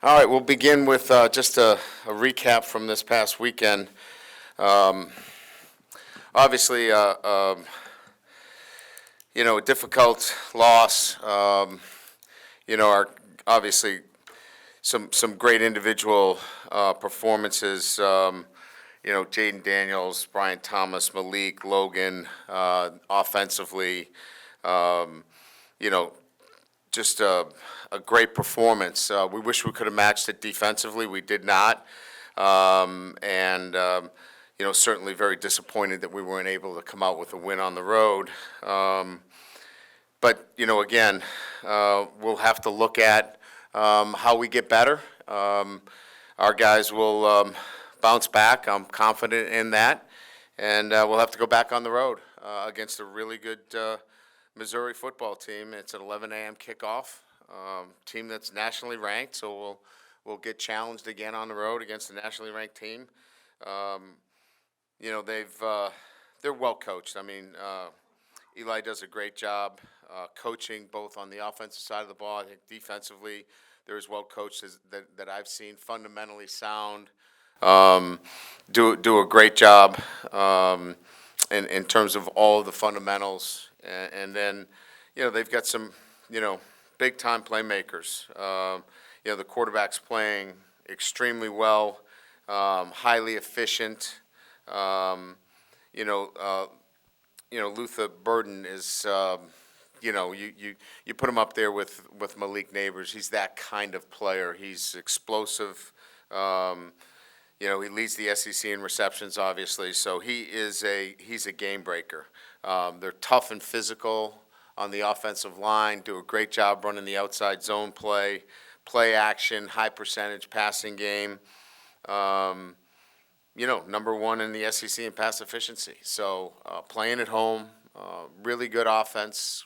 All right, we'll begin with just a recap from this past weekend. Obviously, a difficult loss. Obviously some great individual performances. Jaden Daniels, Brian Thomas, Malik, Logan, offensively. Um, you know, just a great performance. We wish we could have matched it defensively. We did not. Certainly very disappointed that we weren't able to come out with a win on the road. Again, we'll have to look at how we get better. Our guys will bounce back. I'm confident in that. And we'll have to go back on the road against a really good Missouri football team. It's an 11 a.m. kickoff. Team that's nationally ranked, so we'll get challenged again on the road against a nationally ranked team. They're well coached. I mean, Eli does a great job coaching both on the offensive side of the ball. I think defensively, they're as well coached as that I've seen. Fundamentally sound. Do a great job in terms of all of the fundamentals, and then they've got some big time playmakers. The quarterback's playing extremely well, highly efficient. Luther Burden is, you put him up there with Malik Neighbors. He's that kind of player. He's explosive. He leads the SEC in receptions, obviously. So he's a game breaker. They're tough and physical on the offensive line. Do a great job running the outside zone play action, high percentage passing game. Number one in the SEC in pass efficiency. So playing at home, really good offense,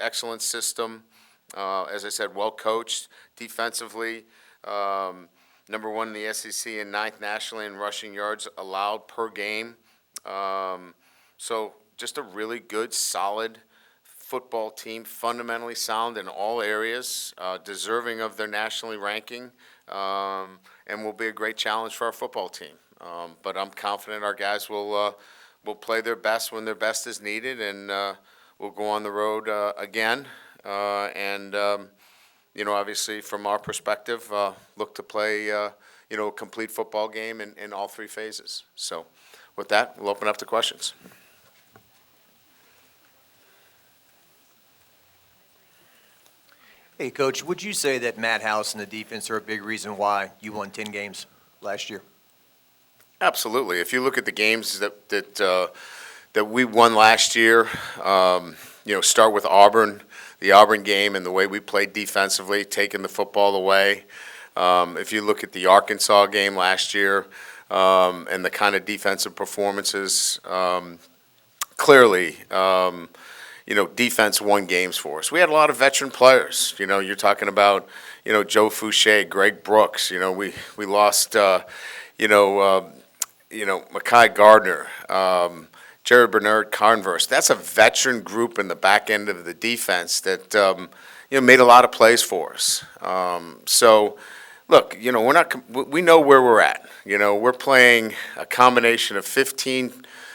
excellent system. As I said, well coached defensively. Number one in the SEC and ninth nationally in rushing yards allowed per game. So just a really good, solid football team, fundamentally sound in all areas, deserving of their nationally ranking, and will be a great challenge for our football team. But I'm confident our guys will play their best when their best is needed, and we'll go on the road again. Obviously from our perspective, look to play a complete football game in all three phases. So with that, we'll open up to questions. Hey, Coach, would you say that Matt House and the defense are a big reason why you won 10 games last year? Absolutely. If you look at the games that we won last year, start with Auburn, the Auburn game and the way we played defensively, taking the football away. If you look at the Arkansas game last year and the kind of defensive performances, clearly, defense won games for us. We had a lot of veteran players. You're talking about, Joe Fouché, Greg Brooks. We lost, Mekhi Gardner, Jared Bernard, Carnverse. That's a veteran group in the back end of the defense that made a lot of plays for us. Look, we know where we're at. We're playing a combination of 15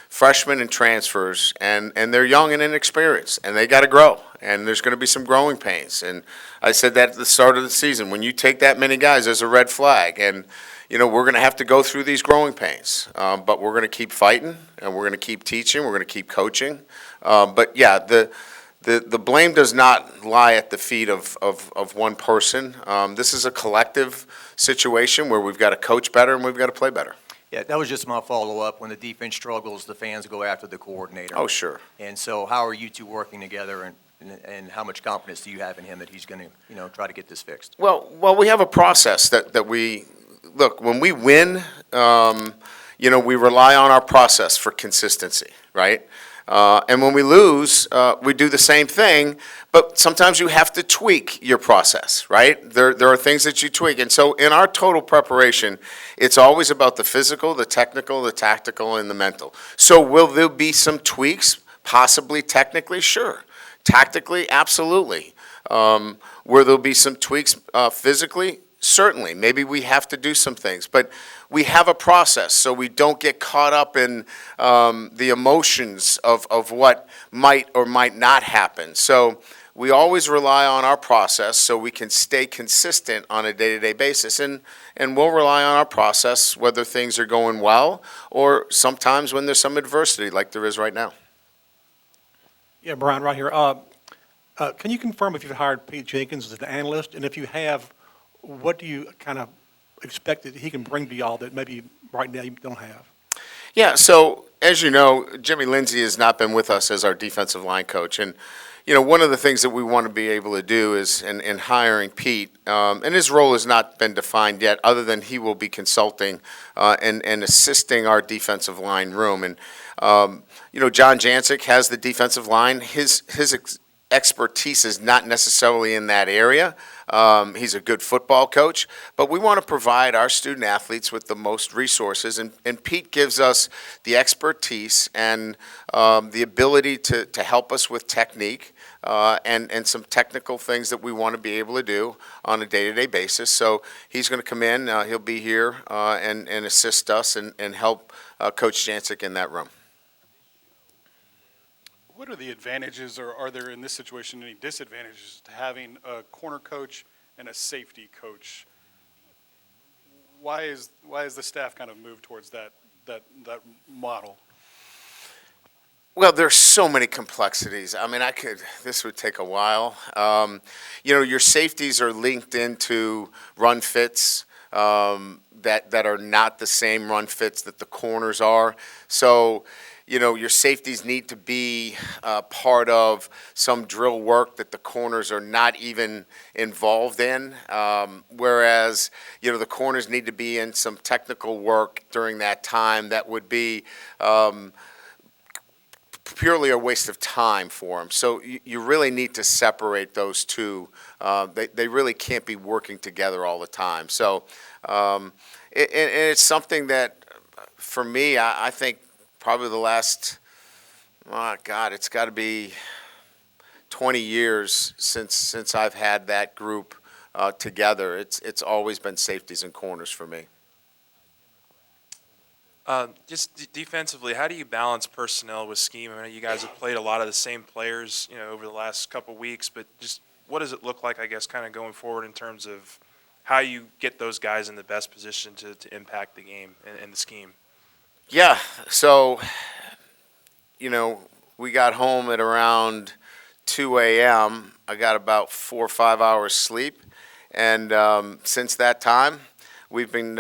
freshmen and transfers, and they're young and inexperienced, and they got to grow, and there's going to be some growing pains. And I said that at the start of the season. When you take that many guys, there's a red flag, and we're going to have to go through these growing pains, but we're going to keep fighting, and we're going to keep teaching, we're going to keep coaching. The blame does not lie at the feet of one person. This is a collective situation where we've got to coach better and we've got to play better. Yeah, that was just my follow-up. When the defense struggles, the fans go after the coordinator. Oh, sure. And so how are you two working together, and how much confidence do you have in him that he's going to, try to get this fixed? Well, we have a process that we – look, when we win, we rely on our process for consistency, right? And when we lose, we do the same thing, but sometimes you have to tweak your process, right? There are things that you tweak. And so in our total preparation, it's always about the physical, the technical, the tactical, and the mental. So will there be some tweaks, possibly technically? Sure. Tactically, absolutely. Where there'll be some tweaks physically, certainly. Maybe we have to do some things, but we have a process, so we don't get caught up in the emotions of what might or might not happen. So we always rely on our process so we can stay consistent on a day-to-day basis. And we'll rely on our process whether things are going well or sometimes when there's some adversity like there is right now. Yeah, Brian, right here. Can you confirm if you've hired Pete Jenkins as an analyst? And if you have, what do you kind of expect that he can bring to y'all that maybe right now you don't have? Yeah, so as you know, Jimmy Lindsay has not been with us as our defensive line coach. And, one of the things that we want to be able to do is, in hiring Pete, and his role has not been defined yet, other than he will be consulting and assisting our defensive line room. And, John Jancic has the defensive line. His expertise is not necessarily in that area. He's a good football coach, but we want to provide our student athletes with the most resources, and Pete gives us the expertise and the ability to help us with technique and some technical things that we want to be able to do on a day-to-day basis. So he's going to come in, he'll be here and assist us and help Coach Jancic in that room. What are the advantages, or are there in this situation any disadvantages to having a corner coach and a safety coach? Why is the staff kind of moved towards that model? Well, there's so many complexities. I mean, this would take a while. Your safeties are linked into run fits that are not the same run fits that the corners are. So, your safeties need to be part of some drill work that the corners are not even involved in, whereas, the corners need to be in some technical work during that time that would be purely a waste of time for them. So you really need to separate those two. They really can't be working together all the time. So it's something that, for me, I think probably the last, it's got to be 20 years since I've had that group together. It's always been safeties and corners for me. Just defensively, how do you balance personnel with scheme? I mean, you guys have played a lot of the same players, over the last couple weeks, but just what does it look like, I guess, kind of going forward in terms of how you get those guys in the best position to impact the game and the scheme? Yeah, so, we got home at around 2 a.m. I got about 4 or 5 hours sleep, and since that time, we've been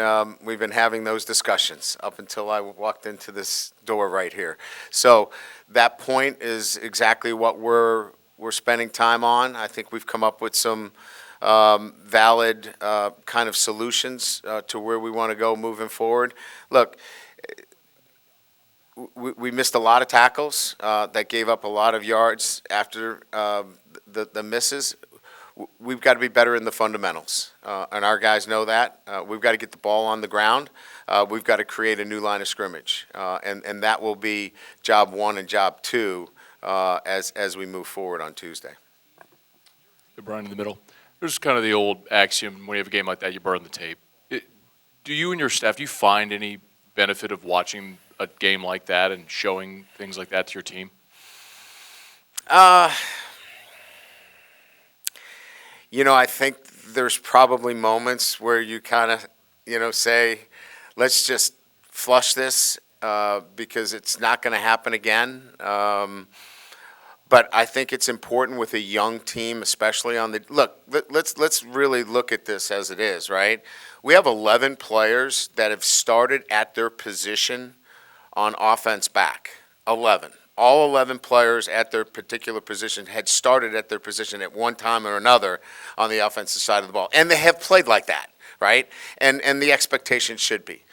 having those discussions up until I walked into this door right here. So that point is exactly what we're spending time on. I think we've come up with some valid kind of solutions to where we want to go moving forward. Look, we missed a lot of tackles that gave up a lot of yards after the misses. We've got to be better in the fundamentals, and our guys know that. We've got to get the ball on the ground. We've got to create a new line of scrimmage, and that will be job one and job two as we move forward on Tuesday. Hey, Brian, in the middle. There's kind of the old axiom, when you have a game like that, you burn the tape. Do you and your staff, do you find any benefit of watching a game like that and showing things like that to your team? I think there's probably moments where you kind of, say, let's just flush this because it's not going to happen again. But I think it's important with a young team, especially on the look. Let's really look at this as it is, right? We have 11 players that have started at their position on offense back. 11. All 11 players at their particular position had started at their position at one time or another on the offensive side of the ball. And they have played like that, right? And the expectation should be.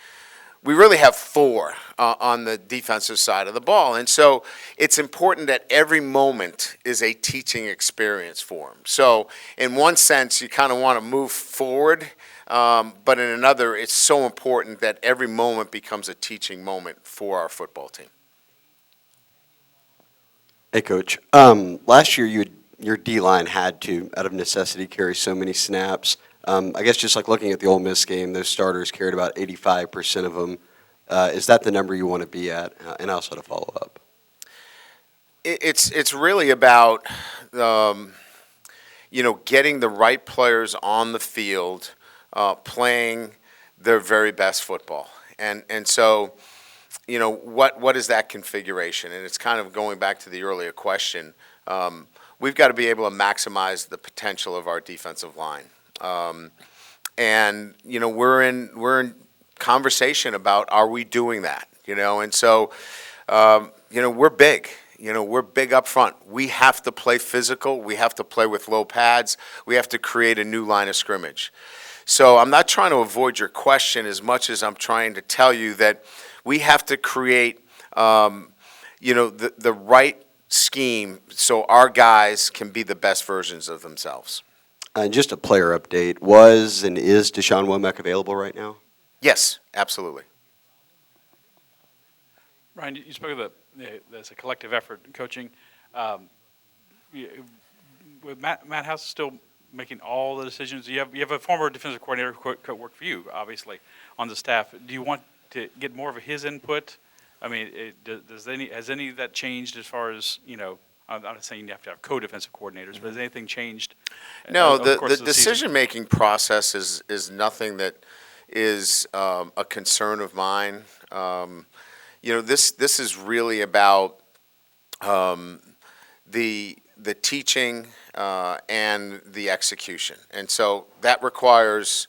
We really have 4 on the defensive side of the ball. And so it's important that every moment is a teaching experience for them. So in one sense, you kind of want to move forward, but in another, it's so important that every moment becomes a teaching moment for our football team. Hey, Coach. Last year, your D-line had to, out of necessity, carry so many snaps. I guess just like looking at the Ole Miss game, those starters carried about 85% of them. Is that the number you want to be at? And I also had a follow-up. It's really about, getting the right players on the field, playing their very best football. And so, what is that configuration? And it's kind of going back to the earlier question. We've got to be able to maximize the potential of our defensive line. We're in conversation about, are we doing that? And so, we're big. We're big up front. We have to play physical. We have to play with low pads. We have to create a new line of scrimmage. So I'm not trying to avoid your question as much as I'm trying to tell you that we have to create, the right scheme so our guys can be the best versions of themselves. And just a player update. Was and is Deshaun Womack available right now? Yes, absolutely. Ryan, you spoke of there's a collective effort in coaching. With Matt House still making all the decisions, you have a former defensive coordinator who worked for you, obviously, on the staff. Do you want to get more of his input? I mean, has any of that changed as far as, I'm not saying you have to have co-defensive coordinators, but has anything changed? No, over the course of season? decision-making process is nothing that is a concern of mine. This is really about the teaching and the execution, and so that requires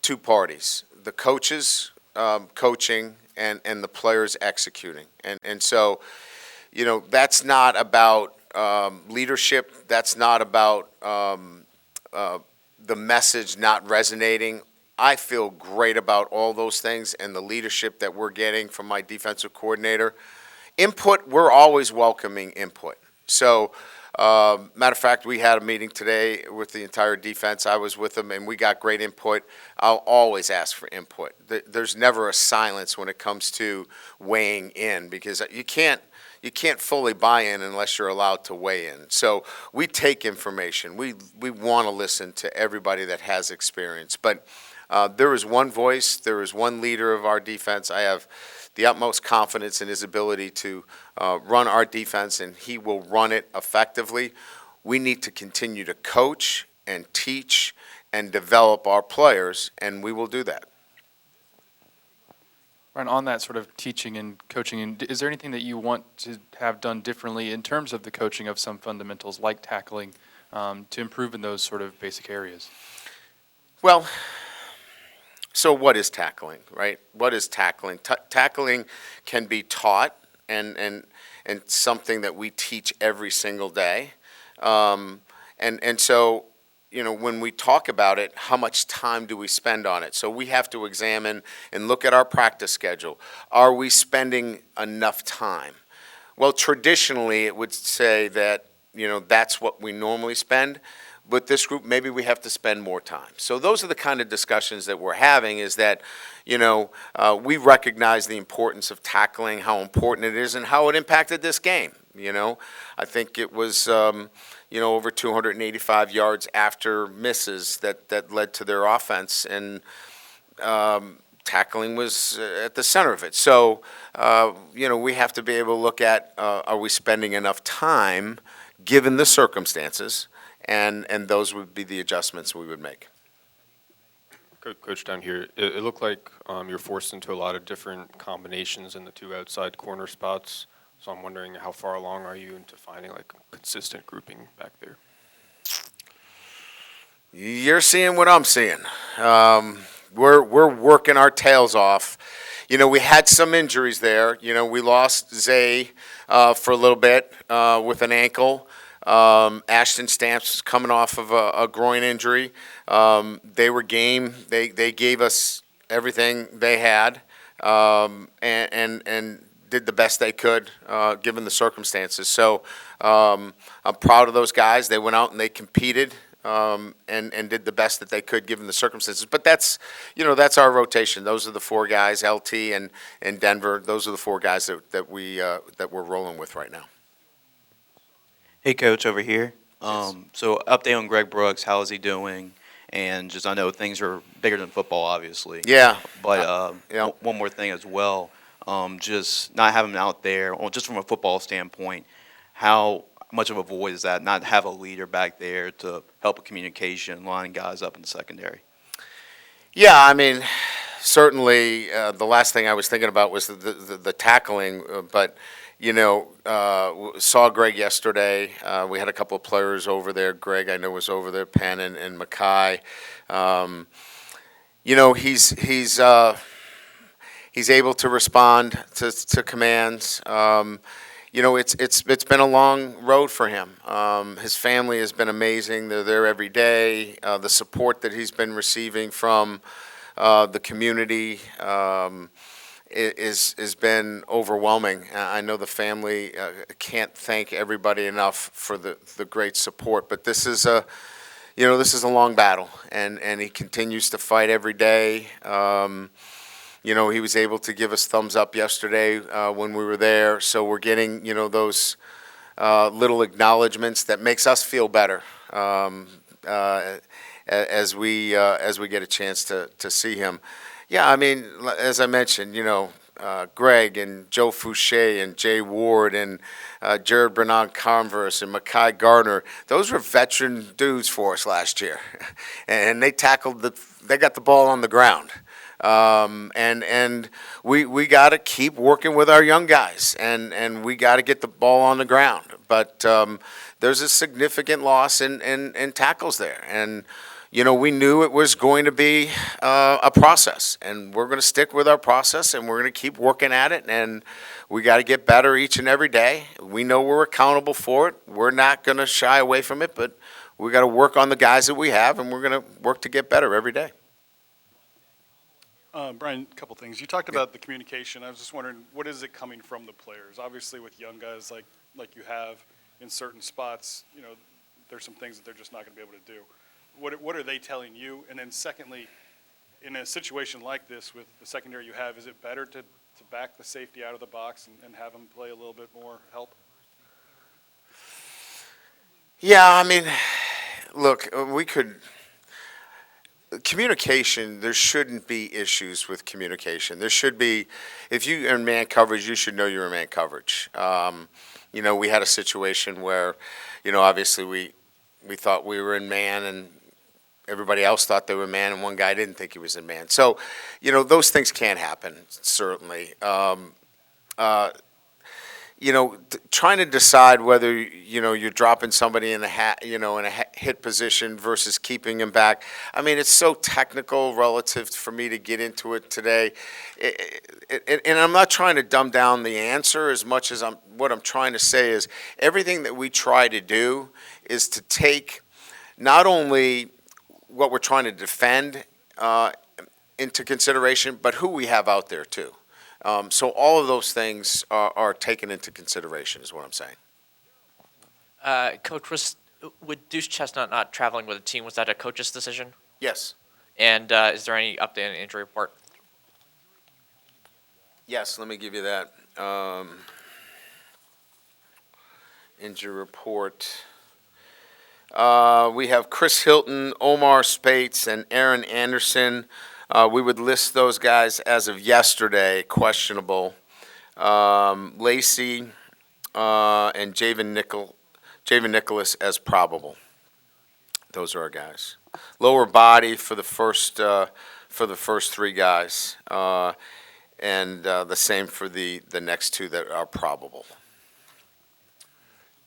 two parties: the coaches coaching and the players executing, and so that's not about leadership. That's not about the message not resonating. I feel great about all those things and the leadership that we're getting from my defensive coordinator. Input, we're always welcoming input. So, matter of fact, we had a meeting today with the entire defense. I was with them, and we got great input. I'll always ask for input. There's never a silence when it comes to weighing in, because you can't fully buy in unless you're allowed to weigh in. So we take information. We want to listen to everybody that has experience. But there is one voice. There is one leader of our defense. I have the utmost confidence in his ability to run our defense, and he will run it effectively. We need to continue to coach and teach and develop our players, and we will do that. Ryan, on that sort of teaching and coaching, is there anything that you want to have done differently in terms of the coaching of some fundamentals like tackling to improve in those sort of basic areas? Well, so what is tackling, right? What is tackling? Tackling can be taught and something that we teach every single day. And so, when we talk about it, how much time do we spend on it? So we have to examine and look at our practice schedule. Are we spending enough time? Well, traditionally, it would say that, that's what we normally spend. But this group, maybe we have to spend more time. So those are the kind of discussions that we're having, is that, we recognize the importance of tackling, how important it is, and how it impacted this game. I think it was, over 285 yards after misses that led to their offense, and tackling was at the center of it. So, we have to be able to look at, are we spending enough time, given the circumstances, and those would be the adjustments we would make. Coach, down here, it looked like you're forced into a lot of different combinations in the two outside corner spots. So I'm wondering, how far along are you into finding a consistent grouping back there? You're seeing what I'm seeing. We're working our tails off. We had some injuries there. We lost Zay for a little bit with an ankle. Ashton Stamps is coming off of a groin injury. They were game. They gave us everything they had, and did the best they could given the circumstances. So I'm proud of those guys. They went out and they competed. and did the best that they could given the circumstances. But that's our rotation. Those are the four guys, LT and Denver. Those are the four guys that we're rolling with right now. Hey, Coach, over here. Yes. So update on Greg Brooks. How is he doing? And just I know things are bigger than football, obviously. Yeah. But yeah. one more thing as well. Just not having him out there, or just from a football standpoint, how much of a void is that? Not have a leader back there to help with communication, line guys up in the secondary. Yeah, I mean, certainly the last thing I was thinking about was the tackling, but saw Greg yesterday. We had a couple of players over there. Greg, I know, was over there. Penn and Mackay. He's able to respond to commands. It's been a long road for him. His family has been amazing. They're there every day. The support that he's been receiving from the community has been overwhelming. I know the family can't thank everybody enough for the great support. But this is a long battle, and he continues to fight every day. He was able to give us thumbs up yesterday when we were there. So we're getting, those little acknowledgments that makes us feel better as we get a chance to see him. Yeah, I mean, as I mentioned, Greg and Joe Fouché and Jay Ward and Jared Bernard-Converse and Mekhi Gardner, those were veteran dudes for us last year. And they got the ball on the ground. And we got to keep working with our young guys, and we got to get the ball on the ground. But there's a significant loss in tackles there, and we knew it was going to be a process, and we're going to stick with our process, and we're going to keep working at it, and we got to get better each and every day. We know we're accountable for it. We're not going to shy away from it, but we got to work on the guys that we have, and we're going to work to get better every day. Brian, a couple things. You talked about the communication. I was just wondering, what is it coming from the players? Obviously, with young guys like you have in certain spots, there's some things that they're just not going to be able to do. What are they telling you? And then secondly, in a situation like this with the secondary you have, is it better to back the safety out of the box and have them play a little bit more help? Yeah, I mean, look, communication, there shouldn't be issues with communication. There should be, if you're in man coverage, you should know you're in man coverage. We had a situation where, obviously we thought we were in man and everybody else thought they were in man and one guy didn't think he was in man. So, those things can happen, certainly. Trying to decide whether you're dropping somebody in a hit position versus keeping him back. I mean, it's so technical relative for me to get into it today, and I'm not trying to dumb down the answer as much as what I'm trying to say is everything that we try to do is to take not only what we're trying to defend into consideration, but who we have out there too. So all of those things are taken into consideration, is what I'm saying. Coach, with Deuce Chestnut not traveling with the team, was that a coach's decision? Yes. And is there any update on the injury report? Yes, let me give you that. Injury report. We have Chris Hilton, Omar Spates, and Aaron Anderson. We would list those guys as of yesterday, questionable. Lacey and Javen Nicholas as probable. Those are our guys. Lower body for the first three guys, and the same for the next two that are probable.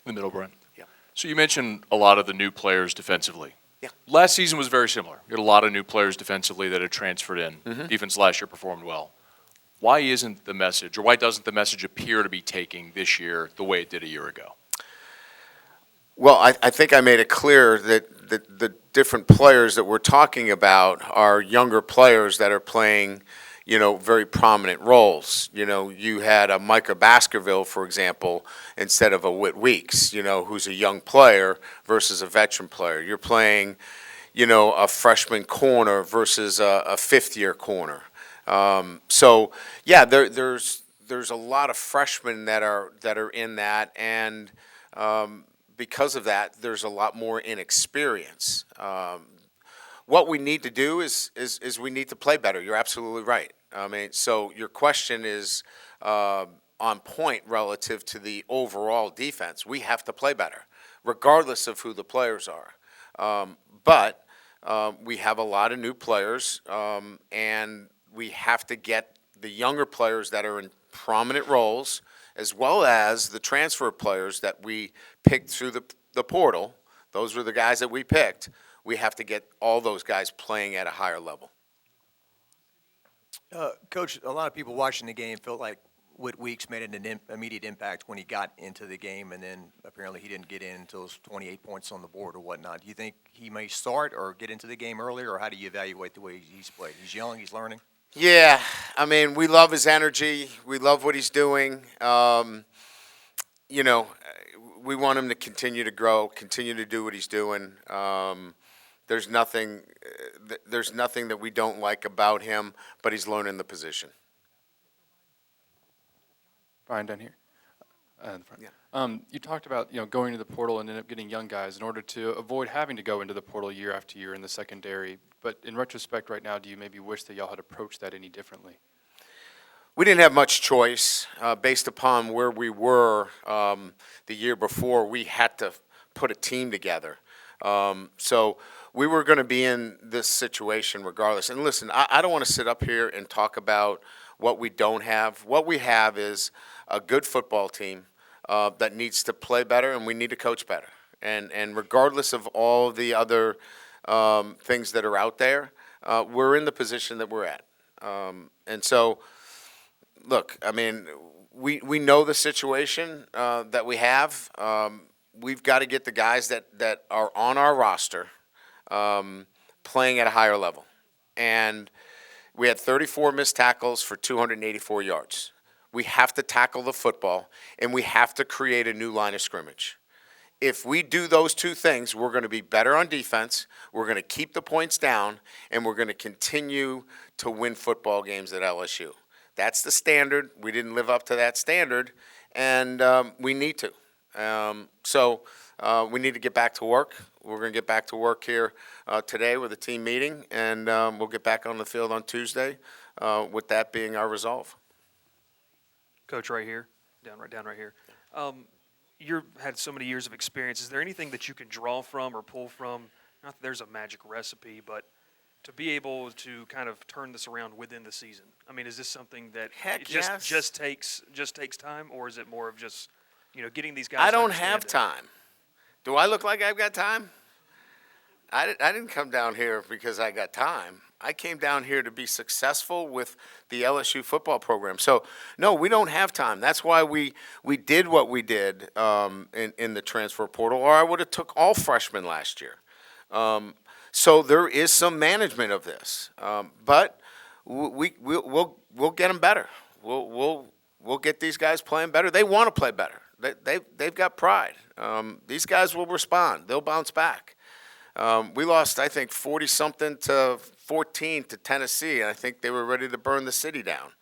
In the middle, Brian. Yeah. So you mentioned a lot of the new players defensively. Yeah. Last season was very similar. You had a lot of new players defensively that had transferred in. Mhm. Defense last year performed well. Why isn't the message, or why doesn't the message appear to be taking this year the way it did a year ago? Well, I think I made it clear that the different players that we're talking about are younger players that are playing, very prominent roles. You had a Micah Baskerville, for example, instead of a Whit Weeks, who's a young player versus a veteran player. You're playing, a freshman corner versus a fifth-year corner. So, yeah, there's a lot of freshmen that are in that, and because of that, there's a lot more inexperience. What we need to do is we need to play better. You're absolutely right. I mean, so your question is on point relative to the overall defense. We have to play better, regardless of who the players are. But we have a lot of new players, and we have to get the younger players that are in prominent roles, as well as the transfer players that we picked through the portal. Those were the guys that we picked. We have to get all those guys playing at a higher level. Coach, a lot of people watching the game felt like Whit Weeks made an immediate impact when he got into the game, and then apparently he didn't get in until his 28 points on the board or whatnot. Do you think he may start or get into the game earlier, or how do you evaluate the way he's played? He's young, he's learning. Yeah, I mean, we love his energy. We love what he's doing. We want him to continue to grow, continue to do what he's doing. There's nothing that we don't like about him, but he's learning the position. Brian, down here. In the front. Yeah. You talked about going to the portal and end up getting young guys in order to avoid having to go into the portal year after year in the secondary. But in retrospect, right now, do you maybe wish that y'all had approached that any differently? We didn't have much choice based upon where we were the year before. We had to put a team together. So we were going to be in this situation regardless. And listen, I don't want to sit up here and talk about what we don't have. What we have is a good football team that needs to play better, and we need to coach better. And regardless of all the other things that are out there, we're in the position that we're at. And so, look, I mean, we know the situation that we have. We've got to get the guys that are on our roster playing at a higher level. And we had 34 missed tackles for 284 yards. We have to tackle the football, and we have to create a new line of scrimmage. If we do those two things, we're going to be better on defense, we're going to keep the points down, and we're going to continue to win football games at LSU. That's the standard. We didn't live up to that standard, and we need to. So we need to get back to work. We're going to get back to work here today with a team meeting, and we'll get back on the field on Tuesday with that being our resolve. Coach, right here, down right here. You've had so many years of experience. Is there anything that you can draw from or pull from? Not that there's a magic recipe, but to be able to kind of turn this around within the season. I mean, is this something that just takes time, or is it more of just getting these guys? I don't have time. Do I look like I've got time? I didn't come down here because I got time. I came down here to be successful with the LSU football program. So, no, we don't have time. That's why we did what we did in the transfer portal, or I would have took all freshmen last year. So there is some management of this, but we'll get them better. We'll get these guys playing better. They want to play better. They've got pride. These guys will respond. They'll bounce back. We lost, I think, 40-something to 14 to Tennessee, and I think they were ready to burn the city down.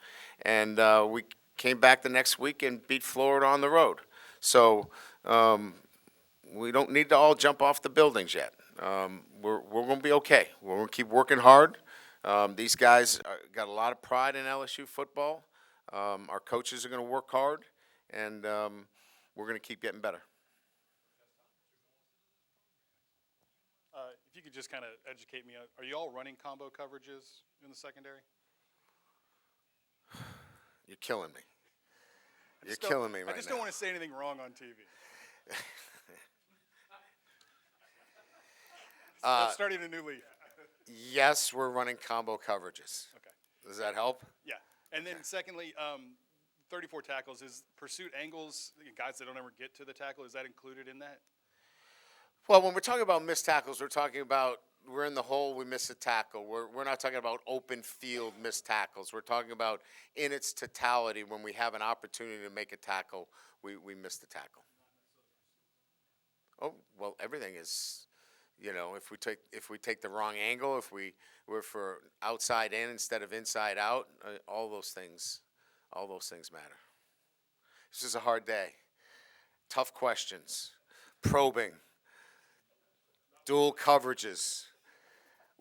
And we came back the next week and beat Florida on the road. So we don't need to all jump off the buildings yet. We're going to be okay. We're going to keep working hard. These guys got a lot of pride in LSU football. Our coaches are going to work hard, and we're going to keep getting better. If you could just kind of educate me, are you all running combo coverages in the secondary? You're killing me. You're killing me right now. I just don't want to say anything wrong on TV. I'm starting a new leaf. Yes, we're running combo coverages. Okay. Does that help? Yeah. And then secondly, 34 tackles, is pursuit angles, guys that don't ever get to the tackle, is that included in that? Well, when we're talking about missed tackles, we're talking about we're in the hole, we miss a tackle. We're not talking about open field missed tackles. We're talking about in its totality, when we have an opportunity to make a tackle, we miss the tackle. Oh, well, everything is, if we take the wrong angle, if we're for outside in instead of inside out, all those things matter. This is a hard day. Tough questions, probing, dual coverages.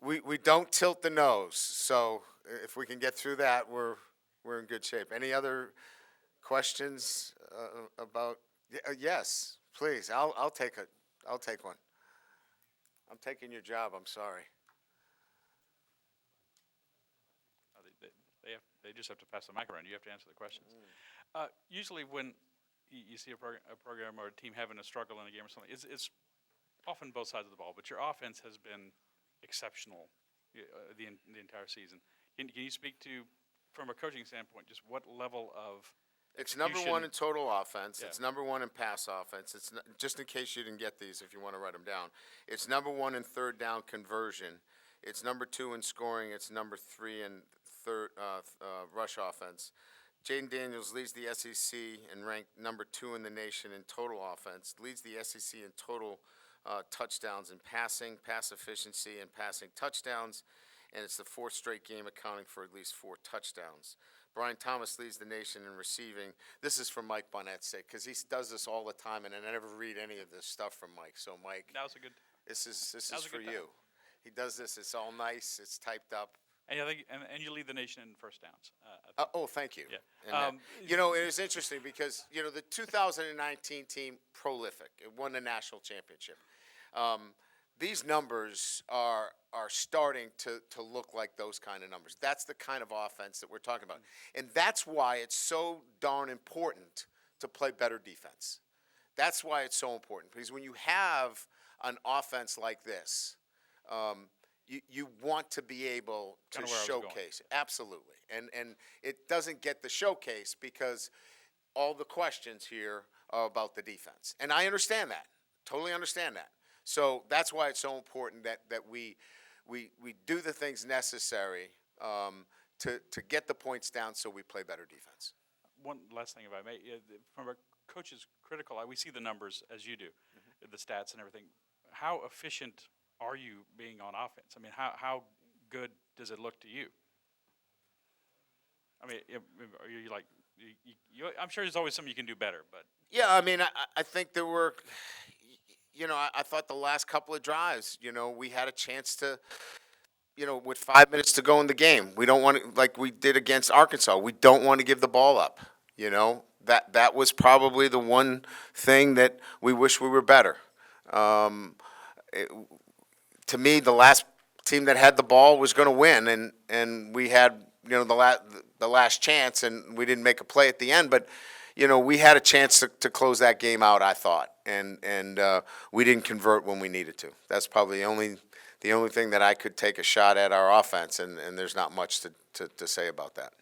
We don't tilt the nose, so if we can get through that, we're in good shape. Any other questions about? Yes, please. I'll take one. I'm taking your job. I'm sorry. They just have to pass the mic around. You have to answer the questions. Usually when you see a program or a team having a struggle in a game or something, it's often both sides of the ball, but your offense has been exceptional the entire season. Can you speak to, from a coaching standpoint, just what level of It's number execution- one in total offense. Yeah. It's number one in pass offense. It's just in case you didn't get these, if you want to write them down. It's number one in third down conversion. It's number two in scoring. It's number three in third rush offense. Jaden Daniels leads the SEC and ranked number two in the nation in total offense. Leads the SEC in total touchdowns in passing, pass efficiency, and passing touchdowns. And it's the fourth straight game accounting for at least 4 touchdowns. Brian Thomas leads the nation in receiving. This is from Mike Barnett's sake, because he does this all the time, and I never read any of this stuff from Mike. So, Mike, That was a good. this is was a for good time. you. He does this. It's all nice. It's typed up. And I think, and you lead the nation in first downs. I think. Oh, thank you. Yeah. And, it was interesting because, the 2019 team, prolific. It won the national championship. These numbers are starting to look like those kind of numbers. That's the kind of offense that we're talking about. And that's why it's so darn important to play better defense. That's why it's so important. Because when you have an offense like this, you want to be able to Kinda where I was going. showcase. Absolutely. And it doesn't get the showcase because all the questions here are about the defense. And I understand that. Totally understand that. So that's why it's so important that we do the things necessary to get the points down so we play better defense. One last thing, if I may, from a coach's critical eye, we see the numbers as you do, the stats and everything. How efficient are you being on offense? I mean, how good does it look to you? I mean, are you like, I'm sure there's always something you can do better, but. Yeah, I mean, I think there were, I thought the last couple of drives, we had a chance to, with 5 minutes to go in the game. We don't want to, like we did against Arkansas, we don't want to give the ball up, That was probably the one thing that we wish we were better. To me, the last team that had the ball was going to win, and we had, the last chance, and we didn't make a play at the end, but we had a chance to close that game out, I thought, and we didn't convert when we needed to. That's probably the only thing that I could take a shot at our offense, and there's not much to say about that.